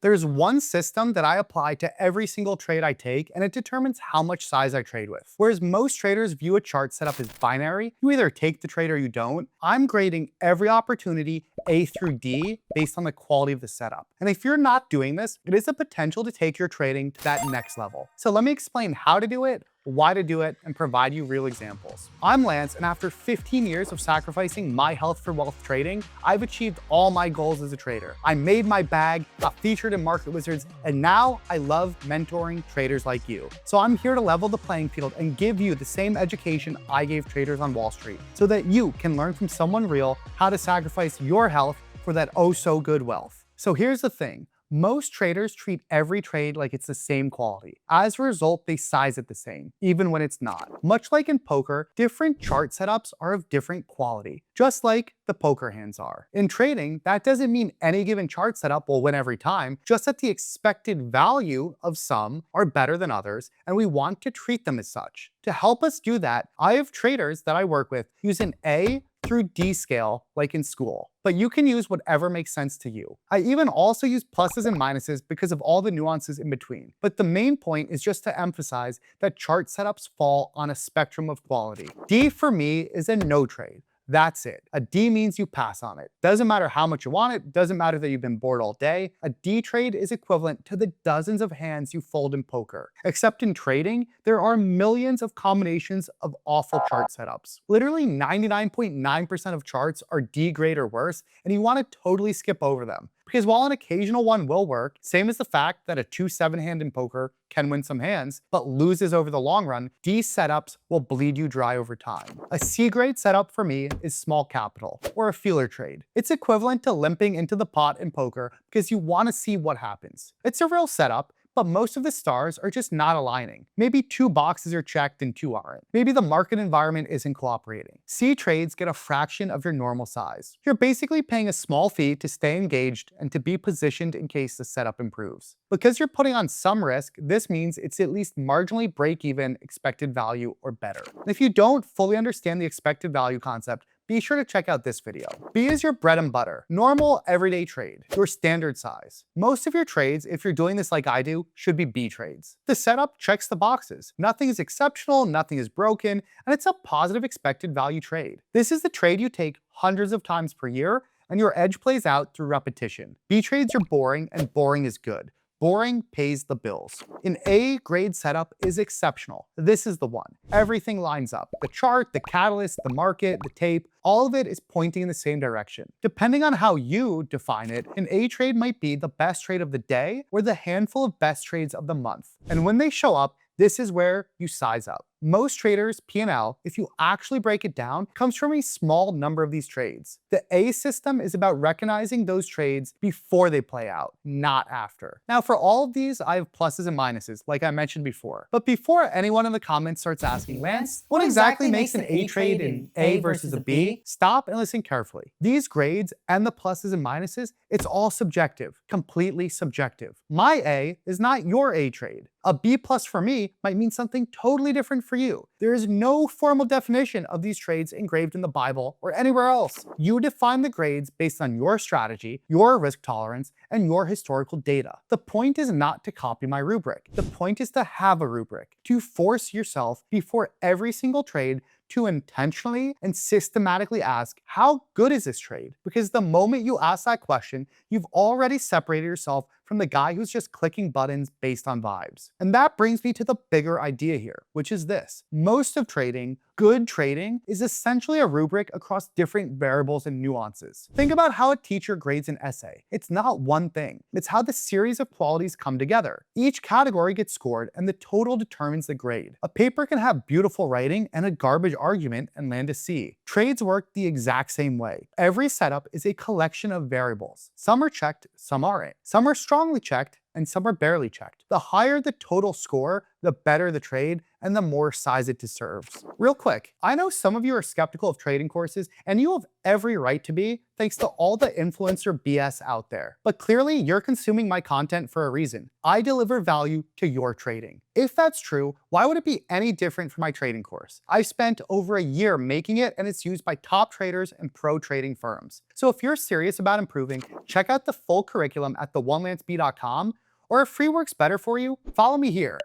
There's one system that I apply to every single trade I take, and it determines how much size I trade with. Whereas most traders view a chart setup as binary, you either take the trade or you don't, I'm grading every opportunity A through D based on the quality of the setup. And if you're not doing this, it is a potential to take your trading to that next level. So let me explain how to do it, why to do it, and provide you real examples. I'm Lance, and after 15 years of sacrificing my health for wealth trading, I've achieved all my goals as a trader. I made my bag, got featured in Market Wizards, and now I love mentoring traders like you. So I'm here to level the playing field and give you the same education I gave traders on Wall Street, so that you can learn from someone real how to sacrifice your health for that oh so good wealth. So here's the thing. Most traders treat every trade like it's the same quality. As a result, they size it the same, even when it's not. Much like in poker, different chart setups are of different quality, just like the poker hands are. In trading, that doesn't mean any given chart setup will win every time, just that the expected value of some are better than others, and we want to treat them as such. To help us do that, I have traders that I work with use an A through D scale like in school, but you can use whatever makes sense to you. I even also use pluses and minuses because of all the nuances in between. But the main point is just to emphasize that chart setups fall on a spectrum of quality. D for me is a no trade. That's it. A D means you pass on it. Doesn't matter how much you want it, doesn't matter that you've been bored all day. A D trade is equivalent to the dozens of hands you fold in poker. Except in trading, there are millions of combinations of awful chart setups. Literally 99.9% of charts are D grade or worse, and you want to totally skip over them. Because while an occasional one will work, same as the fact that a 2-7 hand in poker can win some hands, but loses over the long run, these setups will bleed you dry over time. A C grade setup for me is small capital, or a feeler trade. It's equivalent to limping into the pot in poker because you want to see what happens. It's a real setup, but most of the stars are just not aligning. Maybe 2 boxes are checked and 2 aren't. Maybe the market environment isn't cooperating. C trades get a fraction of your normal size. You're basically paying a small fee to stay engaged and to be positioned in case the setup improves. Because you're putting on some risk, this means it's at least marginally break-even expected value or better. If you don't fully understand the expected value concept, be sure to check out this video. B is your bread and butter. Normal, everyday trade. Your standard size. Most of your trades, if you're doing this like I do, should be B trades. The setup checks the boxes. Nothing is exceptional, nothing is broken, and it's a positive expected value trade. This is the trade you take hundreds of times per year, and your edge plays out through repetition. B trades are boring, and boring is good. Boring pays the bills. An A grade setup is exceptional. This is the one. Everything lines up. The chart, the catalyst, the market, the tape, all of it is pointing in the same direction. Depending on how you define it, an A trade might be the best trade of the day or the handful of best trades of the month. And when they show up, this is where you size up. Most traders' P&L, if you actually break it down, comes from a small number of these trades. The A system is about recognizing those trades before they play out, not after. Now, for all of these, I have pluses and minuses, like I mentioned before. But before anyone in the comments starts asking, Lance, what exactly makes an A trade an A versus a B? Stop and listen carefully. These grades and the pluses and minuses, it's all subjective, completely subjective. My A is not your A trade. A B plus for me might mean something totally different for you. There is no formal definition of these trades engraved in the Bible or anywhere else. You define the grades based on your strategy, your risk tolerance, and your historical data. The point is not to copy my rubric. The point is to have a rubric, to force yourself before every single trade to intentionally and systematically ask, how good is this trade? Because the moment you ask that question, you've already separated yourself from the guy who's just clicking buttons based on vibes. And that brings me to the bigger idea here, which is this. Most of trading, good trading, is essentially a rubric across different variables and nuances. Think about how a teacher grades an essay. It's not one thing. It's how the series of qualities come together. Each category gets scored and the total determines the grade. A paper can have beautiful writing and a garbage argument and land a C. Trades work the exact same way. Every setup is a collection of variables. Some are checked, some aren't. Some are strongly checked, and some are barely checked. The higher the total score, the better the trade, and the more size it deserves. Real quick, I know some of you are skeptical of trading courses, and you have every right to be, thanks to all the influencer BS out there. But clearly, you're consuming my content for a reason. I deliver value to your trading. If that's true, why would it be any different from my trading course? I've spent over a year making it, and it's used by top traders and pro trading firms. So if you're serious about improving, check out the full curriculum at TheOneLanceB.com, or if free works better for you, follow me here.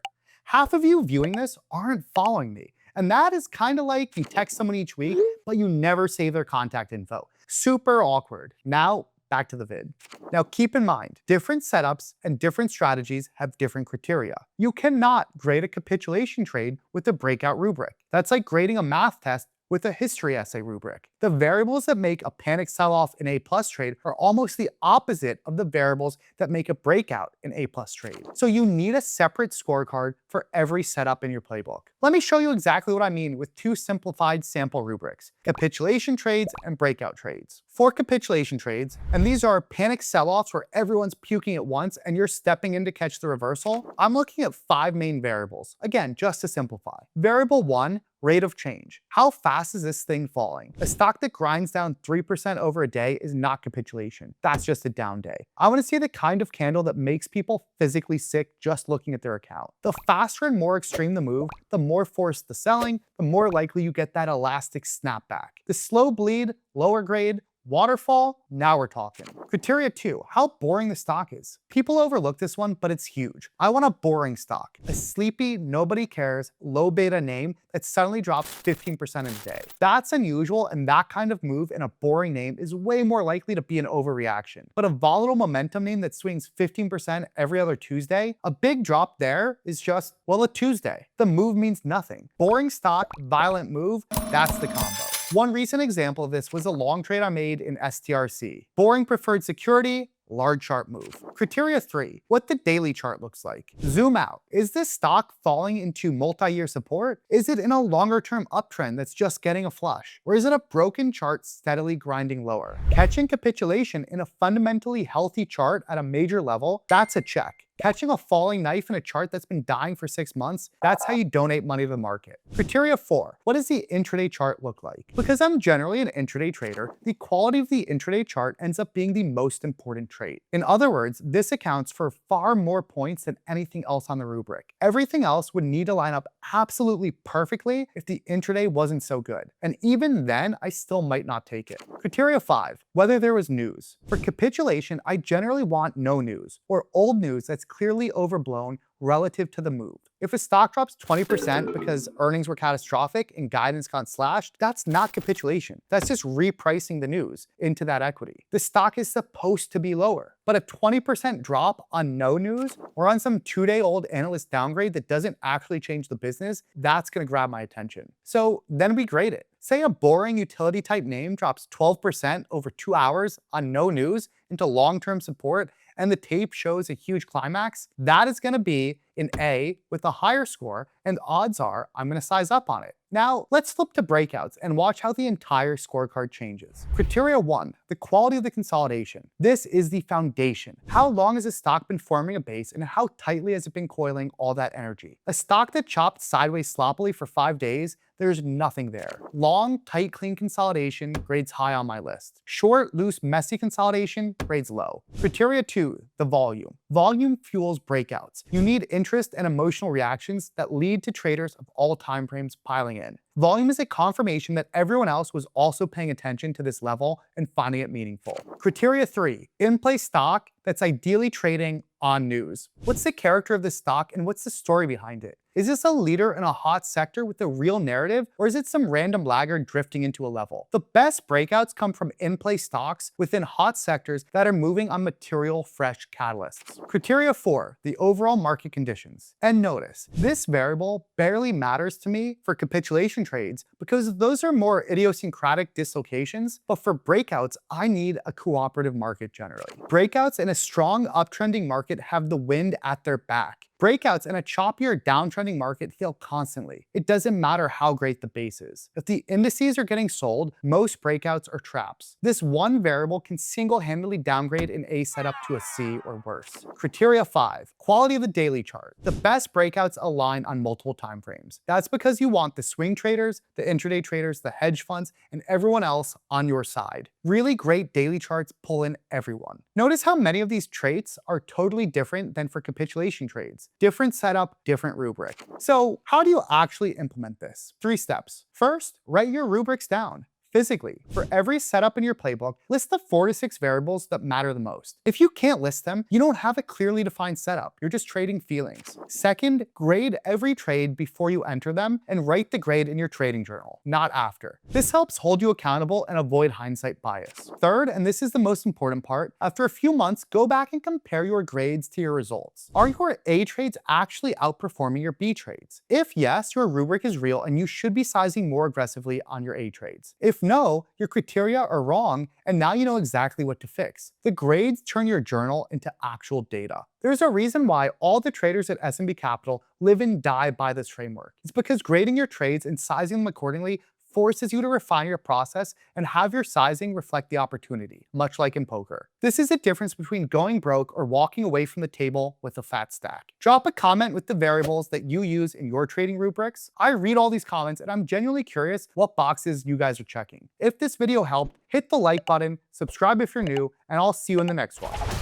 Half of you viewing this aren't following me. And that is kind of like you text someone each week, but you never save their contact info. Super awkward. Now, back to the vid. Now keep in mind, different setups and different strategies have different criteria. You cannot grade a capitulation trade with a breakout rubric. That's like grading a math test with a history essay rubric. The variables that make a panic sell-off in A+ trade are almost the opposite of the variables that make a breakout in A+ trade. So you need a separate scorecard for every setup in your playbook. Let me show you exactly what I mean with two simplified sample rubrics: capitulation trades and breakout trades. For capitulation trades, and these are panic sell-offs where everyone's puking at once and you're stepping in to catch the reversal, I'm looking at 5 main variables. Again, just to simplify. Variable 1, rate of change. How fast is this thing falling? A stock that grinds down 3% over a day is not capitulation. That's just a down day. I want to see the kind of candle that makes people physically sick just looking at their account. The faster and more extreme the move, the more forced the selling, the more likely you get that elastic snapback. The slow bleed, lower grade, waterfall, now we're talking. Criteria 2, how boring the stock is. People overlook this one, but it's huge. I want a boring stock. A sleepy, nobody cares, low beta name that suddenly drops 15% in a day. That's unusual, and that kind of move in a boring name is way more likely to be an overreaction. But a volatile momentum name that swings 15% every other Tuesday, a big drop there is just, well, a Tuesday. The move means nothing. Boring stock, violent move, that's the combo. One recent example of this was a long trade I made in STRC. Boring preferred security, large chart move. Criteria 3, what the daily chart looks like. Zoom out. Is this stock falling into multi-year support? Is it in a longer-term uptrend that's just getting a flush? Or is it a broken chart steadily grinding lower? Catching capitulation in a fundamentally healthy chart at a major level, that's a check. Catching a falling knife in a chart that's been dying for 6 months, that's how you donate money to the market. Criteria 4, what does the intraday chart look like? Because I'm generally an intraday trader, the quality of the intraday chart ends up being the most important trait. In other words, this accounts for far more points than anything else on the rubric. Everything else would need to line up absolutely perfectly if the intraday wasn't so good. And even then, I still might not take it. Criteria 5, whether there was news. For capitulation, I generally want no news, or old news that's clearly overblown relative to the move. If a stock drops 20% because earnings were catastrophic and guidance got slashed, that's not capitulation. That's just repricing the news into that equity. The stock is supposed to be lower. But a 20% drop on no news or on some 2-day-old analyst downgrade that doesn't actually change the business, that's going to grab my attention. So then we grade it. Say a boring utility type name drops 12% over 2 hours on no news into long-term support and the tape shows a huge climax, that is going to be an A with a higher score, and odds are I'm going to size up on it. Now, let's flip to breakouts and watch how the entire scorecard changes. Criteria 1, the quality of the consolidation. This is the foundation. How long has a stock been forming a base and how tightly has it been coiling all that energy? A stock that chopped sideways sloppily for 5 days, there's nothing there. Long, tight, clean consolidation grades high on my list. Short, loose, messy consolidation grades low. Criteria 2, the volume. Volume fuels breakouts. You need interest and emotional reactions that lead to traders of all time frames piling in. Volume is a confirmation that everyone else was also paying attention to this level and finding it meaningful. Criteria 3, in-play stock that's ideally trading on news. What's the character of this stock and what's the story behind it? Is this a leader in a hot sector with a real narrative, or is it some random laggard drifting into a level? The best breakouts come from in-play stocks within hot sectors that are moving on material, fresh catalysts. Criteria 4, the overall market conditions. And notice, this variable barely matters to me for capitulation capitulation trades because those are more idiosyncratic dislocations, but for breakouts, I need a cooperative market generally. Breakouts in a strong uptrending market have the wind at their back. Breakouts in a choppier downtrending market fail constantly. It doesn't matter how great the base is. If the indices are getting sold, most breakouts are traps. This one variable can single-handedly downgrade an A setup to a C or worse. Criteria 5, quality of the daily chart. The best breakouts align on multiple time frames. That's because you want the swing traders, the intraday traders, the hedge funds, and everyone else on your side. Really great daily charts pull in everyone. Notice how many of these traits are totally different than for capitulation trades. Different setup, different rubric. So how do you actually implement this? 3 steps. First, write your rubrics down. Physically, for every setup in your playbook, list the 4 to 6 variables that matter the most. If you can't list them, you don't have a clearly defined setup. You're just trading feelings. Second, grade every trade before you enter them and write the grade in your trading journal, not after. This helps hold you accountable and avoid hindsight bias. Third, and this is the most important part, after a few months, go back and compare your grades to your results. Are your A trades actually outperforming your B trades? If yes, your rubric is real and you should be sizing more aggressively on your A trades. If no, your criteria are wrong, and now you know exactly what to fix. The grades turn your journal into actual data. There's a reason why all the traders at S&B Capital live and die by this framework. It's because grading your trades and sizing them accordingly forces you to refine your process and have your sizing reflect the opportunity, much like in poker. This is the difference between going broke or walking away from the table with a fat stack. Drop a comment with the variables that you use in your trading rubrics. I read all these comments and I'm genuinely curious what boxes you guys are checking. If this video helped, hit the like button, subscribe if you're new, and I'll see you in the next one.